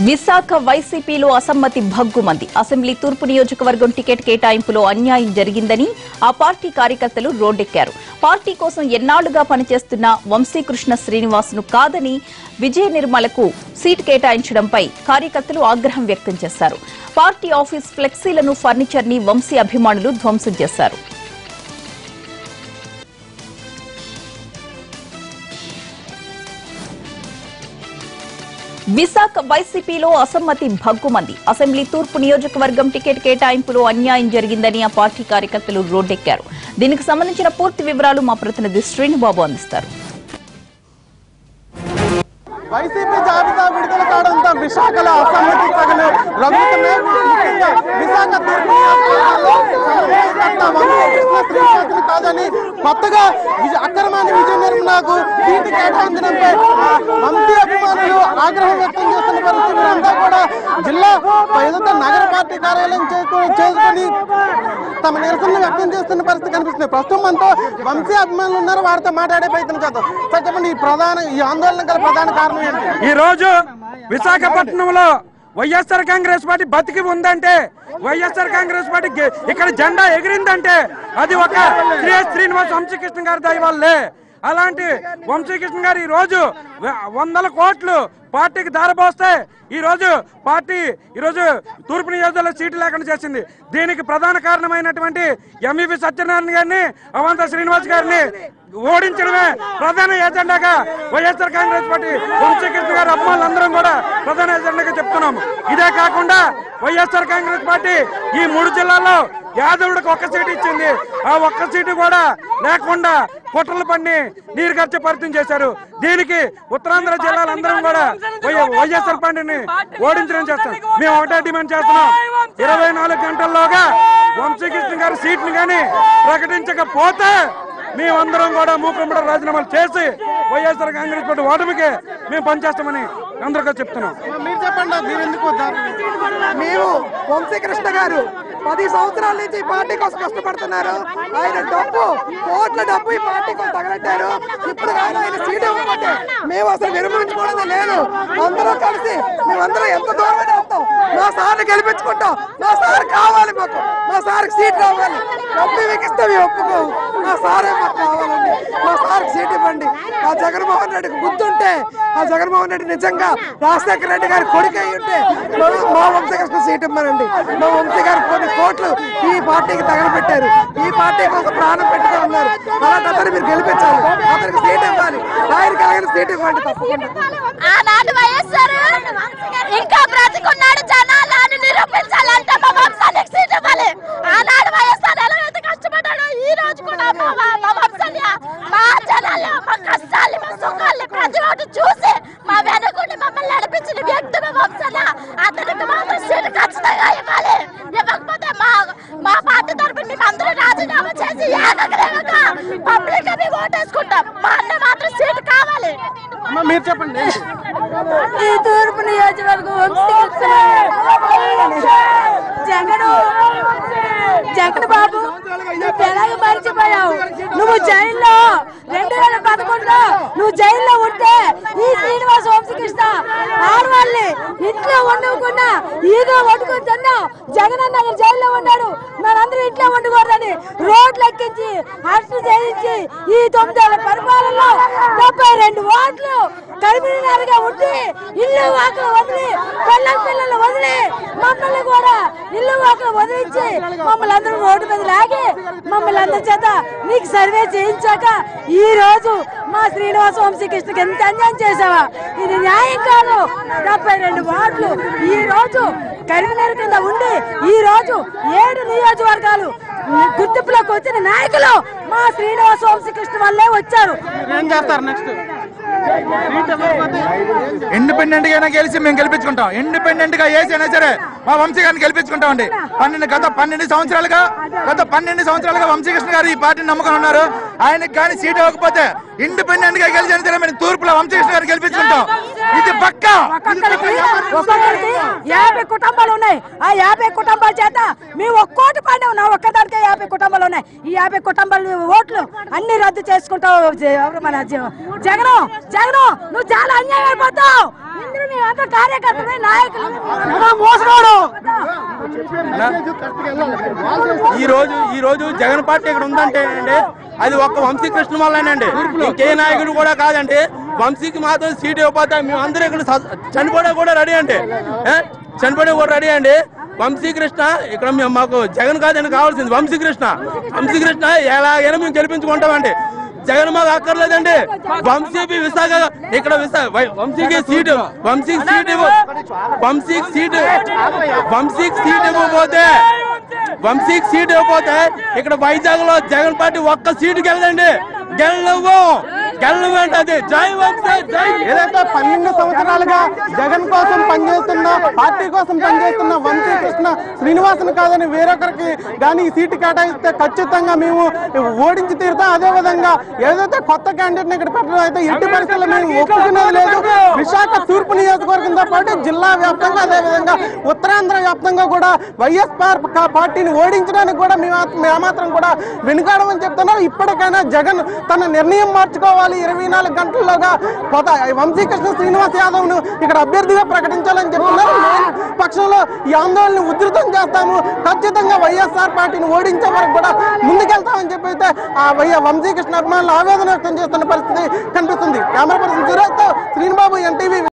విశాఖ వైసీపీలో అసమ్మతి భగ్గుమంది. అసెంబ్లీ తూర్పు నియోజకవర్గం టికెట్ కేటాయింపులో అన్యాయం జరిగిందని ఆ పార్టీ కార్యకర్తలు రోడ్డెక్కారు. పార్టీ కోసం ఎన్నాళ్లుగా పనిచేస్తున్న వంశీకృష్ణ శ్రీనివాస్ను కాదని విజయ నిర్మలకు సీటు కేటాయించడంపై కార్యకర్తలు ఆగ్రహం వ్యక్తం చేశారు. పార్టీ ఆఫీస్ ఫ్లెక్సీలను, ఫర్నిచర్ ని వంశీ అభిమానులు ధ్వంసం చేశారు. విశాఖ వైసీపీలో అసమ్మతి భగ్గుమంది. అసెంబ్లీ తూర్పు నియోజకవర్గం టికెట్ కేటాయింపులో అన్యాయం జరిగిందని ఆ పార్టీ కార్యకర్తలు రోడ్డెక్కారు. దీనికి సంబంధించిన పూర్తి వివరాలు మా ప్రతినిధి శ్రీనుబాబు అందిస్తారు. వైసీపీ జాబితా విడుదల కావడంతో విశాఖలో అసమ్మతి సగలు రగులుతున్నాయి. విశాఖ తూర్పు కాదని కొత్తగా అక్రమాన్ని విజయ నిర్మలకు సీటు కేటాయించడంపై వంశీ అభిమానులు ఆగ్రహం వ్యక్తం చేస్తున్న పరిస్థితి. అంతా కూడా జిల్లా ఏదైతే నగర పార్టీ కార్యాలయం చేసుకుని తమ నిరసనలు వ్యక్తం చేస్తున్న పరిస్థితి కనిపిస్తుంది. ప్రస్తుతం మనతో వంశీ అభిమానులు ఉన్నారు, వారితో మాట్లాడే ప్రయత్నం చేద్దాం. సార్ చెప్పండి, ఈ ఆందోళన గల ప్రధాన కారణం ఏంటి? ఈ రోజు విశాఖపట్నంలో వైఎస్ఆర్ కాంగ్రెస్ పార్టీ బతికి ఉందంటే, వైఎస్ఆర్ కాంగ్రెస్ పార్టీ ఇక్కడ జెండా ఎగిరిందంటే అది ఒక శ్రీనివాస్ వంశీకృష్ణ గారి దయ వల్లే. అలాంటి వంశీకృష్ణ గారు ఈ రోజు 100 కోట్లు పార్టీకి ధారపోస్తే ఈ రోజు పార్టీ తూర్పు నియోజకవర్గంలో సీటు లేకుండా చేసింది. దీనికి ప్రధాన కారణమైనటువంటి ఎంవిపి సత్యనారాయణ గారిని, అవంత శ్రీనివాస్ గారిని ఓడించడమే ప్రధాన ఎజెండాగా వైఎస్ఆర్ కాంగ్రెస్ పార్టీ వంశీకృష్ణ గారి అభిమానులందరం కూడా ప్రధాన ఎజెండాగా చెప్తున్నాము. ఇదే కాకుండా వైఎస్ఆర్ కాంగ్రెస్ పార్టీ ఈ 3 జిల్లాల్లో యాదవుడికి 1 సీటు ఇచ్చింది. ఆ 1 సీటు కూడా లేకుండా కుట్రలు పన్ని నీరు ఖర్చు పరిచయం చేశారు. దీనికి ఉత్తరాంధ్ర జిల్లాలందరం కూడా వైఎస్ఆర్ పార్టీని ఓడించడం చేస్తాం. మేము ఒకటే డిమాండ్ చేస్తున్నాం, 24 గంటల్లోగా వంశీకృష్ణ గారి సీట్ని కానీ ప్రకటించకపోతే మేమందరం కూడా మూకుమ్మడి రాజీనామాలు చేసి వైఎస్ఆర్ కాంగ్రెస్ పార్టీ ఓటమికి మేము పనిచేస్తామని అందరికీ చెప్తున్నాం. మీరు చెప్పండి, మీరు ఎందుకు? మేము వంశీకృష్ణ గారు 10 సంవత్సరాల నుంచి ఈ పార్టీ కోసం కష్టపడుతున్నారు. ఆయన కోట్ల డబ్బు ఈ పార్టీ కోసం తగలెట్టారు. ఇప్పుడు ఆయన సీటు ఇవ్వకపోతే మేము అసలు విరమించుకోవడం లేదు. అందరం కలిసి మేమందరం ఎంత దూరం వెళ్తాం, మా సార్ని గెలిపించుకుంటాం. మా సార్ కావాలి, మాకు మా సార్కి సీట్ కావాలి. డబ్బు ఇస్తే మేము ఒప్పుకోము. మా సారే మాకు కావాలండి. మా సార్కి సీట్ ఇవ్వండి. ఆ జగన్మోహన్ రెడ్డికి గుర్తుంటే, ఆ జగన్మోహన్ రెడ్డి నిజంగా రాజశేఖర రెడ్డి గారి కొడుకు అయి ఉంటే మా వంశీకృష్ణ సీట్ ఇవ్వనండి. మా వంశీ గారు కొన్ని కోట్లు ఈ పార్టీకి తగలబెట్టారు. ఈ పార్టీ కోసం ప్రాణం పెట్టుకుని ఉన్నారు. అలాంటి అతను మీరు గెలిపించాలి, అతనికి సీట్ ఇవ్వాలి. ఆయనకి అలాగే సీట్ ఇవ్వండి తప్పకుండా. ఆనాడు వైఎస్ఆర్ ఇంకా బ్రతికున్నాడు, జనాలను నిరూపించాలంటే మా వంశానికి సీట్ ఇవ్వాలి. ఆనాడు వైఎస్ఆర్ ఎలా అయితే కష్టపడ్డాడో ఈ రోజు కూడా మా వంశాన్ని, మా జనాలు, మా కష్టాలు, మా సుఖాలు ప్రతి ఒక్కటి చూసి మా వెనుకుండి మమ్మల్ని నడిపించిన వ్యక్తి మా వంశాల. అతనికి మాత్రం సీటు ఖచ్చితంగా ఇవ్వాలి. ఇవ్వకపోతే మా పార్టీ తరఫున మేము అందరూ రాజీనామా చేసి ఏకగ్రీవంగా పబ్లిక్ గా మేము ఓటేసుకుంటాం. మా అన్న మాత్రం సీటు కావాలి. మీరు చెప్పండి. ఈ తూర్పు నియోజకవర్గం వంశీకృష్ణ జగన్ బాబు, నువ్వు ఎలాగ మర్చిపోయావు? నువ్వు జైల్లో 2011లో నువ్వు జైల్లో ఉంటే ఈ శ్రీనివాస్ వంశీకృష్ణ ఆడవాళ్ళని ఇంట్లో వండుకున్నా ఈగో వండుకుని తిన్నావు. జగన్ అన్న జైల్లో ఉన్నాడు, మనందరూ ఇంట్లో వండుకోరని రోడ్లు ఎక్కించి అరెస్టు చేయించి ఈ 9 ఏళ్ల పరిపాలనలో 72 ఓట్లు కరీంనగర్గా ఉండి ఇల్లు వాకలు వదిలి పిల్లలు వదిలి మమ్మల్ని కూడా ఇల్లు వాకలు వదిలించి మమ్మల్ని అందరూ రోడ్డు మీద లాగి మమ్మల్ని అందరి చేత నీకు సర్వే చేయించాక ఈ రోజు మా శ్రీనివాస వంశీకృష్ణకి ఎంత అన్యాయం చేసావా? ఇది న్యాయం కాదు. 72 ఓట్లు ఈ రోజు కరీంనగర్ కింద ఉండి ఈ రోజు 7 నియోజకవర్గాలు గుర్తింపులోకి వచ్చిన నాయకులు మా శ్రీనివాస వంశీకృష్ణ వల్లే వచ్చారు. ఏం చేస్తారు నెక్స్ట్? ఇండిపెండెంట్ గా గెలిచి మేము గెలిపించుకుంటాం. ఇండిపెండెంట్ గా ఏసైనా సరే మా వంశీ గారిని గెలిపించుకుంటామండి. గత 12 సంవత్సరాలుగా వంశీకృష్ణ గారు ఈ పార్టీని నమ్ముకుని ఉన్నారు. ఆయనకి కానీ సీట్ ఇవ్వకపోతే ఇండిపెండెంట్ గా గెలిచిన సరే మేము తూర్పులో వంశీకృష్ణ గారిని గెలిపించుకుంటాం. ఇది పక్కా. 50 కుటుంబాలు ఉన్నాయి. ఆ 50 కుటుంబాల చేత మేము ఒక్కోటి పండి ఉన్నాం. ఒక్కదానికే 50 కుటుంబాలు ఉన్నాయి. ఈ 50 కుటుంబాల ఓట్లు అన్ని రద్దు చేసుకుంటావు. మన జగన్ నువ్వు చాలా అన్యాయం అయిపోతావు. ఇందులో మేము అంతా కార్యకర్తని నాయకులు ఈ రోజు జగన్ పార్టీ ఇక్కడ ఉందంటే అండి అది ఒక్క వంశీకృష్ణ వల్లనండి, ఇంకే నాయకుడు కూడా కాదండి. వంశీకి మాత్రం సీట్ ఇవ్వకపోతే మేము అందరూ ఇక్కడ చనిపోవడం కూడా రెడీ అండి, చనిపోవడం కూడా రెడీ అండి. వంశీకృష్ణ ఇక్కడ మాకు జగన్ కాదని కావాల్సింది వంశీకృష్ణ. వంశీకృష్ణ ఎలాగైనా మేము గెలిపించుకుంటామండి. జగన్ మాకు అక్కర్లేదండి. వంశీకి విశాఖ ఇక్కడ వంశీకి సీటు వంశీకి సీట్ ఇవ్వకపోతే ఇక్కడ వైజాగ్ లో జగన్ పార్టీ ఒక్క సీటు గెలదండి, గెలవంటది. జై వంశీ జై. ఏదైతే 12 సంవత్సరాలుగా జగన్ కోసం పనిచేస్తున్న పార్టీ కోసం పనిచేస్తున్న వంశీకృష్ణ శ్రీనివాసన్ కాదని వేరొకరికి కానీ ఈ సీటు కేటాయిస్తే ఖచ్చితంగా మేము ఓడించి తీరుతాం. అదే విధంగా ఏదైతే కొత్త క్యాండిడేట్ ఇక్కడ పెట్టడం అయితే ఎట్టి పరిస్థితుల్లో మేము ఒప్పుకునేది లేదు. విశాఖ తూర్పు నియోజకవర్గంతో పాటు జిల్లా వ్యాప్తంగా అదేవిధంగా ఉత్తరాంధ్ర వ్యాప్తంగా కూడా వైఎస్ఆర్ పార్టీని ఓడించడానికి కూడా మేము ఏమాత్రం కూడా వెనుకాడమని చెప్తున్నాం. ఇప్పటికైనా జగన్ తన నిర్ణయం మార్చుకోవాలి. 24 గంటల్లోగా వంశీకృష్ణ శ్రీనివాస్ యాదవ్ ను ఇక్కడ అభ్యర్థిగా ప్రకటించాలని చెప్తున్నారు. పక్షంలో ఈ ఆందోళన ఉధృతం చేస్తాము, ఖచ్చితంగా వైఎస్ఆర్ పార్టీని ఓడించే వరకు కూడా ముందుకెళ్తామని చెప్పి అయితే ఆ వంశీకృష్ణ అభిమానులు ఆవేదన వ్యక్తం చేస్తున్న పరిస్థితి కనిపిస్తుంది. కెమెరా పర్సన్ సురేష్ తో శ్రీనిబాబు, NTV.